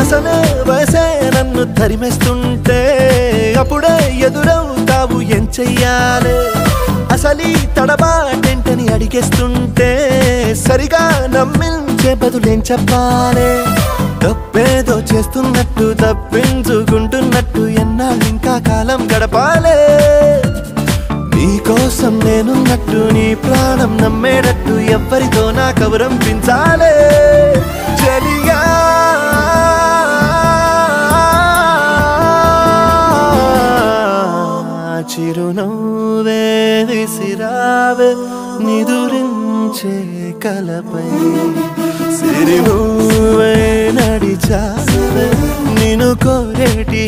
అసలే వయసే నన్ను తరిమేస్తుంటే అప్పుడే ఎదురవుతావు ఏం చెయ్యాలి అసలీ తడబాటేంటని అడిగేస్తుంటే సరిగా నమ్మించే బదులేం చెప్పాలి తప్పేదో చేస్తున్నట్టు తప్పించుకుంటున్నట్టు ఎన్నాళ్ళు ఇంకా కాలం గడపాలే నీకోసం నేనున్నట్టు నీ ప్రాణం నమ్మేటట్టు ఎవ్వరితో నా కబురం పెంచాలే చలిగా చిరునవ్వే విసిరావే నిదురించే కలపై సిరినువ్వే నడిచావే నిన్ను కోరేటి